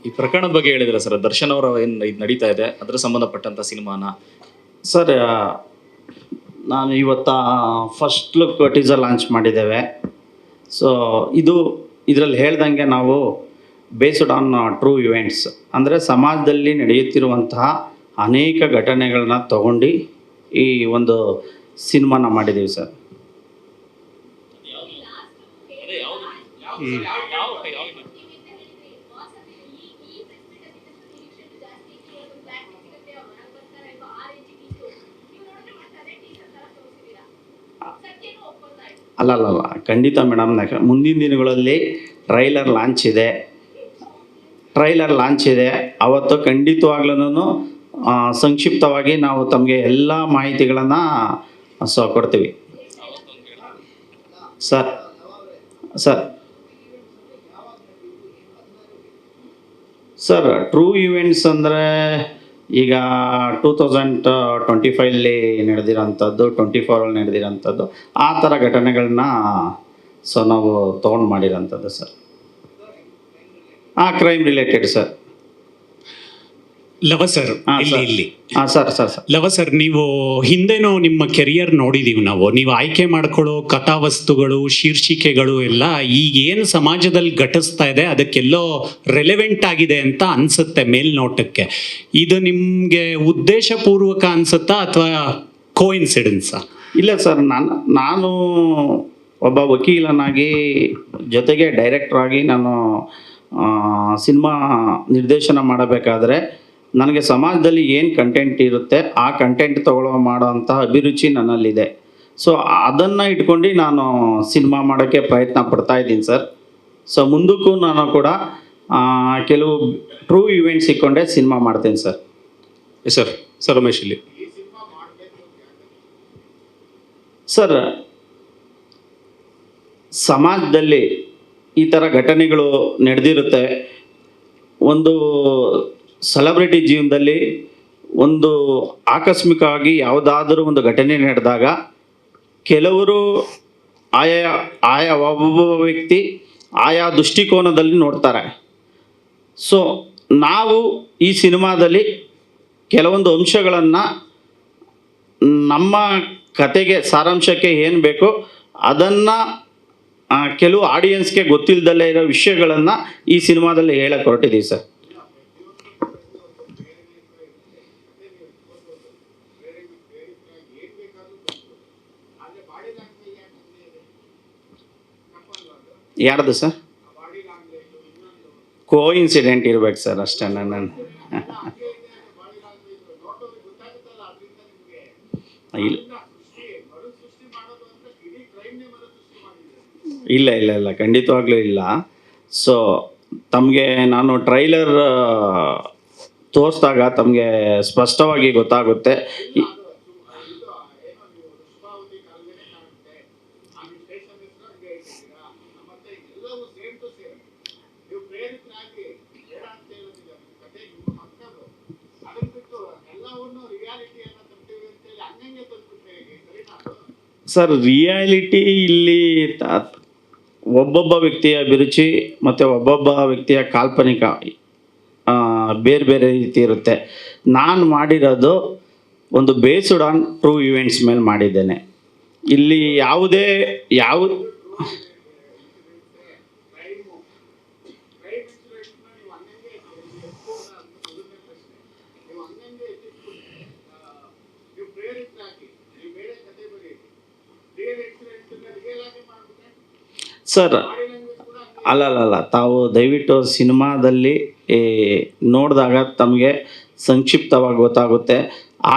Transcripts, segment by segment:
ಈ ಪ್ರಕರಣದ ಬಗ್ಗೆ ಹೇಳಿದ್ರೆ ಸರ್, ದರ್ಶನ್ ಅವರ ಏನು ಇದು ನಡೀತಾ ಇದೆ ಅದರ ಸಂಬಂಧಪಟ್ಟಂತ ಸಿನಿಮಾನ. ಸರ್, ನಾನು ಇವತ್ತು ಫಸ್ಟ್ ಲುಕ್ ಟೀಸರ್ ಲಾಂಚ್ ಮಾಡಿದ್ದೇವೆ. ಸೊ ಇದರಲ್ಲಿ ಹೇಳ್ದಂಗೆ ನಾವು ಬೇಸ್ಡ್ ಆನ್ ಟ್ರೂ ಇವೆಂಟ್ಸ್, ಅಂದರೆ ಸಮಾಜದಲ್ಲಿ ನಡೆಯುತ್ತಿರುವಂತಹ ಅನೇಕ ಘಟನೆಗಳನ್ನ ತಗೊಂಡು ಈ ಒಂದು ಸಿನಿಮಾನ ಮಾಡಿದ್ದೀವಿ ಸರ್. ಅಲ್ಲ, ಖಂಡಿತ ಮೇಡಮ್. ಮುಂದಿನ ದಿನಗಳಲ್ಲಿ ಟ್ರೈಲರ್ ಲಾಂಚ್ ಇದೆ. ಅವತ್ತು ಖಂಡಿತವಾಗ್ಲೂ ಸಂಕ್ಷಿಪ್ತವಾಗಿ ನಾವು ತಮಗೆ ಎಲ್ಲ ಮಾಹಿತಿಗಳನ್ನು ಕೊಡ್ತೀವಿ ಸರ್. ಟ್ರೂ ಇವೆಂಟ್ಸ್ ಅಂದರೆ ಈಗ 2025 ನಡೆದಿರೋಂಥದ್ದು, 24 ನಡೆದಿರೋಂಥದ್ದು, ಆ ಥರ ಘಟನೆಗಳನ್ನ ನಾವು ತೊಗೊಂಡು ಮಾಡಿರೋಂಥದ್ದು sir. Crime related sir. Love sir, ಇಲ್ಲಿ ಸರ್ ಲವ ಸರ್, ನೀವು ಹಿಂದೆನೂ ನಿಮ್ಮ ಕೆರಿಯರ್ ನೋಡಿದೀವಿ ನಾವು. ನೀವು ಆಯ್ಕೆ ಮಾಡ್ಕೊಳ್ಳೋ ಕಥಾವಸ್ತುಗಳು, ಶೀರ್ಷಿಕೆಗಳು ಎಲ್ಲ ಈಗ ಏನು ಸಮಾಜದಲ್ಲಿ ಘಟಿಸ್ತಾ ಇದೆ ಅದಕ್ಕೆಲ್ಲೋ ರೆಲೆವೆಂಟ್ ಆಗಿದೆ ಅಂತ ಅನ್ಸುತ್ತೆ ಮೇಲ್ನೋಟಕ್ಕೆ. ಇದು ನಿಮಗೆ ಉದ್ದೇಶಪೂರ್ವಕ ಅನ್ಸುತ್ತಾ ಅಥವಾ ಕೋಇನ್ಸಿಡೆನ್ಸಾ? ಇಲ್ಲ ಸರ್, ನಾನು ಒಬ್ಬ ವಕೀಲನಾಗಿ ಜೊತೆಗೆ ಡೈರೆಕ್ಟರ್ ಆಗಿ ನಾನು ಸಿನಿಮಾ ನಿರ್ದೇಶನ ಮಾಡಬೇಕಾದ್ರೆ ನನಗೆ ಸಮಾಜದಲ್ಲಿ ಏನು ಕಂಟೆಂಟ್ ಇರುತ್ತೆ ಆ ಕಂಟೆಂಟ್ ಮಾಡೋಂಥ ಅಭಿರುಚಿ ನನ್ನಲ್ಲಿದೆ. ಸೊ ಅದನ್ನು ಇಟ್ಕೊಂಡು ನಾನು ಸಿನಿಮಾ ಮಾಡೋಕ್ಕೆ ಪ್ರಯತ್ನ ಪಡ್ತಾ ಇದ್ದೀನಿ ಸರ್. ಸೊ ಮುಂದಕ್ಕೂ ನಾನು ಕೂಡ ಕೆಲವು ಟ್ರೂ ಇವೆಂಟ್ಸ್ ಇಟ್ಕೊಂಡೆ ಸಿನಿಮಾ ಮಾಡ್ತೀನಿ ಸರ್. ಸರ್ ರಮೇಶ್ ಇಲ್ಲಿ ಸರ್, ಸಮಾಜದಲ್ಲಿ ಈ ಥರ ಘಟನೆಗಳು ನಡೆದಿರುತ್ತೆ. ಒಂದು ಸೆಲೆಬ್ರಿಟಿ ಜೀವನದಲ್ಲಿ ಒಂದು ಆಕಸ್ಮಿಕವಾಗಿ ಯಾವುದಾದ್ರೂ ಒಂದು ಘಟನೆ ನಡೆದಾಗ ಕೆಲವರು ಆಯಾ ಒಬ್ಬೊಬ್ಬ ವ್ಯಕ್ತಿ ಆಯಾ ದೃಷ್ಟಿಕೋನದಲ್ಲಿ ನೋಡ್ತಾರೆ. ಸೊ ನಾವು ಈ ಸಿನಿಮಾದಲ್ಲಿ ಕೆಲವೊಂದು ಅಂಶಗಳನ್ನು ನಮ್ಮ ಕತೆಗೆ ಸಾರಾಂಶಕ್ಕೆ ಏನು ಬೇಕೋ ಅದನ್ನು ಕೆಲವು ಆಡಿಯನ್ಸ್ಗೆ ಗೊತ್ತಿಲ್ಲದಲ್ಲೇ ಇರೋ ವಿಷಯಗಳನ್ನು ಈ ಸಿನಿಮಾದಲ್ಲಿ ಹೇಳಕ್ಕೆ ಹೊರಟಿದ್ದೀವಿ ಸರ್. ಯಾರ್ದು ಸರ್? ಕೋಇನ್ಸಿಡೆಂಟ್ ಇರ್ಬೇಕು ಸರ್, ಅಷ್ಟೇ. ಇಲ್ಲ, ಖಂಡಿತವಾಗ್ಲೂ ಇಲ್ಲ. ಸೊ ತಮಗೆ ನಾನು ಟ್ರೈಲರ್ ತೋರಿಸಿದಾಗ ತಮಗೆ ಸ್ಪಷ್ಟವಾಗಿ ಗೊತ್ತಾಗುತ್ತೆ. ಸರ್, ರಿಯಾಲಿಟಿ ಇಲ್ಲಿ ಒಬ್ಬೊಬ್ಬ ವ್ಯಕ್ತಿಯ ಅಭಿರುಚಿ ಮತ್ತು ಒಬ್ಬೊಬ್ಬ ವ್ಯಕ್ತಿಯ ಕಾಲ್ಪನಿಕ ಬೇರೆ ಬೇರೆ ರೀತಿ ಇರುತ್ತೆ. ನಾನು ಮಾಡಿರೋದು ಒಂದು ಬೇಸ್ಡ್ ಆನ್ ಟ್ರೂ ಇವೆಂಟ್ಸ್ ಮೇಲೆ ಮಾಡಿದ್ದೇನೆ. ಇಲ್ಲಿ ಯಾವ ಸರ್, ಅಲ್ಲ, ತಾವು ದಯವಿಟ್ಟು ಸಿನಿಮಾದಲ್ಲಿ ನೋಡಿದಾಗ ತಮಗೆ ಸಂಕ್ಷಿಪ್ತವಾಗಿ ಗೊತ್ತಾಗುತ್ತೆ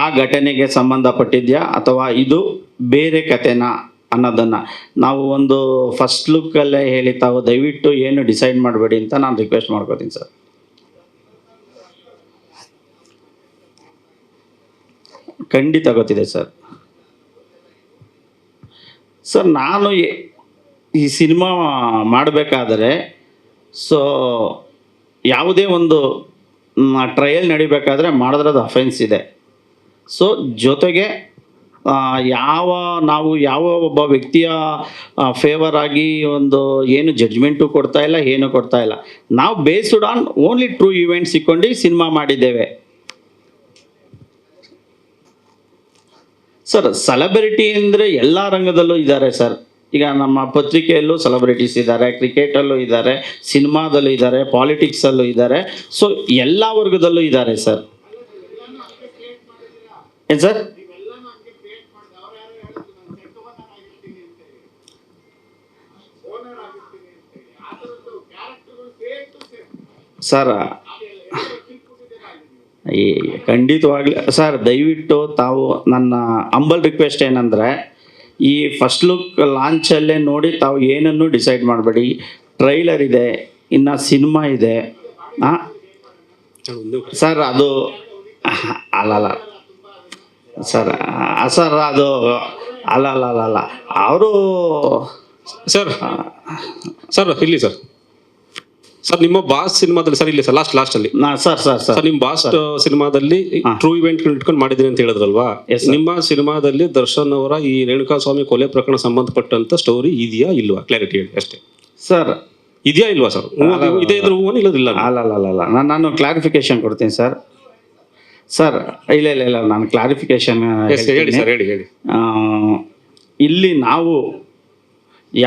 ಆ ಘಟನೆಗೆ ಸಂಬಂಧಪಟ್ಟಿದೆಯಾ ಅಥವಾ ಇದು ಬೇರೆ ಕಥೆನಾ ಅನ್ನೋದನ್ನು. ನಾವು ಒಂದು ಫಸ್ಟ್ ಲುಕ್ಕಲ್ಲೇ ಹೇಳಿ ತಾವು ದಯವಿಟ್ಟು ಏನು ಡಿಸೈಡ್ ಮಾಡಬೇಡಿ ಅಂತ ನಾನು ರಿಕ್ವೆಸ್ಟ್ ಮಾಡ್ಕೋತೀನಿ ಸರ್. ಖಂಡಿತ ಗೊತ್ತಿದೆ ಸರ್. ನಾನು ಈ ಸಿನಿಮಾ ಮಾಡಬೇಕಾದ್ರೆ ಯಾವುದೇ ಒಂದು ಟ್ರಯಲ್ ನಡಿಬೇಕಾದ್ರೆ ಮಾಡಿದ್ರದ್ದು ಅಫೆನ್ಸ್ ಇದೆ. ಜೊತೆಗೆ ಯಾವ ಒಬ್ಬ ವ್ಯಕ್ತಿಯ ಫೇವರ್ ಆಗಿ ಒಂದು ಏನು ಜಡ್ಜ್ಮೆಂಟು ಕೊಡ್ತಾ ಇಲ್ಲ, ಏನು ಕೊಡ್ತಾ ಇಲ್ಲ. ನಾವು based on only true events ಇಟ್ಕೊಂಡು ಸಿನಿಮಾ ಮಾಡಿದ್ದೇವೆ ಸರ್. ಸೆಲೆಬ್ರಿಟಿ ಅಂದರೆ ಎಲ್ಲ ರಂಗದಲ್ಲೂ ಇದ್ದಾರೆ ಸರ್. ಈಗ ನಮ್ಮ ಪತ್ರಿಕೆಯಲ್ಲೂ ಸೆಲೆಬ್ರಿಟೀಸ್ ಇದ್ದಾರೆ, ಕ್ರಿಕೆಟಲ್ಲೂ ಇದ್ದಾರೆ, ಸಿನಿಮಾದಲ್ಲೂ ಇದ್ದಾರೆ, ಪಾಲಿಟಿಕ್ಸಲ್ಲೂ ಇದ್ದಾರೆ. ಸೊ ಎಲ್ಲ ವರ್ಗದಲ್ಲೂ ಇದ್ದಾರೆ ಸರ್. ಏನು ಸರ್? ಸರ್ ಈ ಖಂಡಿತವಾಗ್ಲಿ ಸರ್, ದಯವಿಟ್ಟು ತಾವು ನನ್ನ ಅಂಬಲ್ ರಿಕ್ವೆಸ್ಟ್ ಏನಂದರೆ, ಈ ಫಸ್ಟ್ ಲುಕ್ ಲಾಂಚಲ್ಲೇ ನೋಡಿ ತಾವು ಏನನ್ನು ಡಿಸೈಡ್ ಮಾಡಬೇಡಿ. ಟ್ರೈಲರ್ ಇದೆ, ಇನ್ನು ಸಿನಿಮಾ ಇದೆ. ಸರ್ ಅದು ಅಲ್ಲಲ್ಲ ಸರ್, ಸರ್ ಅದು ಅಲ್ಲ ಅವರು ಸರ್ ಇಲ್ಲಿ ಸರ್ ನಿಮ್ಮ ಬಾಸ್ ಸಿನಿಮಾದಲ್ಲಿ ಸರ್ ಇಲ್ಲಿ ಸರ್ ಲಾಸ್ಟ್ ಅಲ್ಲಿ ಸರ್ ನಿಮ್ಮ ಬಾಸ್ ಸಿನಿಮಾದಲ್ಲಿ ಟ್ರೂ ಇವೆಂಟ್ ಇಟ್ಕೊಂಡು ಮಾಡಿದೀನಿ ಅಂತ ಹೇಳಿದ್ರಲ್ವಾ? ನಿಮ್ಮ ಸಿನಿಮಾದಲ್ಲಿ ದರ್ಶನ್ ಅವರ ಈ ರೇಣುಕಾಸ್ವಾಮಿ ಕೊಲೆ ಪ್ರಕರಣ ಸಂಬಂಧಪಟ್ಟಂತ ಸ್ಟೋರಿ ಇದೆಯಾ ಇಲ್ವಾ? ಕ್ಲಾರಿಟಿ ಹೇಳಿ ಅಷ್ಟೇ ಸರ್. ಇದೆಯಾ ಇಲ್ವಾ ಸರ್? ಇದೇ ಇದ್ರ ಹೂವನ್ ಇಲ್ಲದಿಲ್ಲ? ಅಲ್ಲ ನಾನು ಕ್ಲಾರಿಫಿಕೇಶನ್ ಕೊಡ್ತೀನಿ ಸರ್. ಇಲ್ಲ ನಾನು ಕ್ಲಾರಿಫಿಕೇಶನ್ ಹೇಳಿ ಸರ್, ಹೇಳಿ. ಇಲ್ಲಿ ನಾವು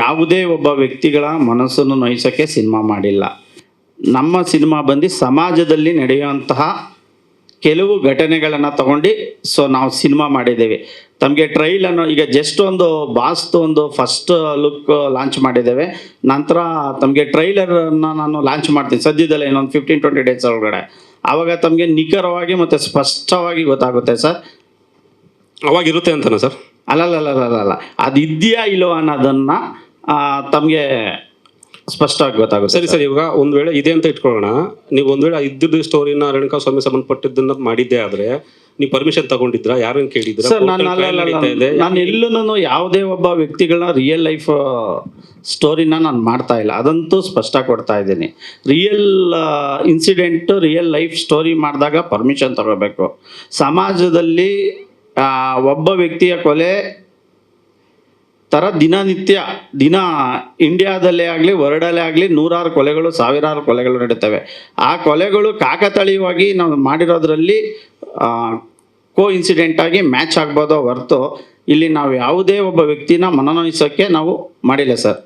ಯಾವುದೇ ಒಬ್ಬ ವ್ಯಕ್ತಿಗಳ ಮನಸ್ಸನ್ನು ನೋಯಿಸೋಕ್ಕೆ ಸಿನಿಮಾ ಮಾಡಿಲ್ಲ. ನಮ್ಮ ಸಿನಿಮಾ ಬಂದು ಸಮಾಜದಲ್ಲಿ ನಡೆಯುವಂತಹ ಕೆಲವು ಘಟನೆಗಳನ್ನು ತಗೊಂಡು ನಾವು ಸಿನಿಮಾ ಮಾಡಿದ್ದೇವೆ. ತಮಗೆ ಟ್ರೈಲನ್ನು ಈಗ ಜಸ್ಟ್ ಒಂದು ಬಾಸ್ತು ಒಂದು ಫಸ್ಟ್ ಲುಕ್ ಲಾಂಚ್ ಮಾಡಿದ್ದೇವೆ. ನಂತರ ತಮಗೆ ಟ್ರೈಲರನ್ನು ನಾನು ಲಾಂಚ್ ಮಾಡ್ತೀನಿ ಸದ್ಯದಲ್ಲೇ, ಇನ್ನೊಂದು 15-20 ಡೇಸ್ ಒಳಗಡೆ. ಆವಾಗ ತಮಗೆ ನಿಖರವಾಗಿ ಮತ್ತು ಸ್ಪಷ್ಟವಾಗಿ ಗೊತ್ತಾಗುತ್ತೆ ಸರ್. ಅವಾಗಿರುತ್ತೆ ಅಂತನಾ ಸರ್? ಅಲ್ಲ ಅದು ಇದೆಯಾ ಇಲ್ಲೋ ಅನ್ನೋದನ್ನು ತಮಗೆ ಸ್ಪಷ್ಟವಾಗಿ ಗೊತ್ತಾಗುತ್ತೆ. ಸರಿ, ಇವಾಗ ಒಂದ್ ವೇಳೆ ಇದೆ ಅಂತ ಇಟ್ಕೊಳ್ಳೋಣ. ನೀವು ಒಂದ್ ವೇಳೆ ಇದ್ದಿದ್ದು ಸ್ಟೋರಿನ ರೇಣುಕಾಸ್ವಾಮಿ ಸಂಬಂಧಪಟ್ಟಿದ್ದನ್ನ ಮಾಡಿದ್ದೆ ಆದ್ರೆ ನೀವು ಪರ್ಮಿಷನ್ ತಗೊಂಡಿದ್ರಾ? ಯಾರನ್ನ ಕೇಳಿದ್ರ? ಸರ್ ನಾನು ಎಲ್ಲೂ ಯಾವುದೇ ಒಬ್ಬ ವ್ಯಕ್ತಿಗಳ ರಿಯಲ್ ಲೈಫ್ ಸ್ಟೋರಿನ ನಾನು ಮಾಡ್ತಾ ಇಲ್ಲ, ಅದಂತೂ ಸ್ಪಷ್ಟ ಕೊಡ್ತಾ ಇದ್ದೀನಿ. Real incident, real life story ಮಾಡಿದಾಗ ಪರ್ಮಿಷನ್ ತಗೋಬೇಕು. ಸಮಾಜದಲ್ಲಿ ಒಬ್ಬ ವ್ಯಕ್ತಿಯ ಕೊಲೆ ಥರ ದಿನ ಇಂಡಿಯಾದಲ್ಲೇ ಆಗಲಿ ವರ್ಲ್ಡಲ್ಲೇ ಆಗಲಿ ನೂರಾರು ಕೊಲೆಗಳು, ಸಾವಿರಾರು ಕೊಲೆಗಳು ನಡೀತವೆ. ಆ ಕೊಲೆಗಳು ಕಾಕತಾಳೀಯವಾಗಿ ನಾವು ಮಾಡಿರೋದ್ರಲ್ಲಿ ಇನ್ಸಿಡೆಂಟಾಗಿ ಮ್ಯಾಚ್ ಆಗ್ಬೋದೋ ಹೊರತು ಇಲ್ಲಿ ನಾವು ಯಾವುದೇ ಒಬ್ಬ ವ್ಯಕ್ತಿನ ಮನನೊಯಿಸೋಕ್ಕೆ ನಾವು ಮಾಡಿಲ್ಲ ಸರ್.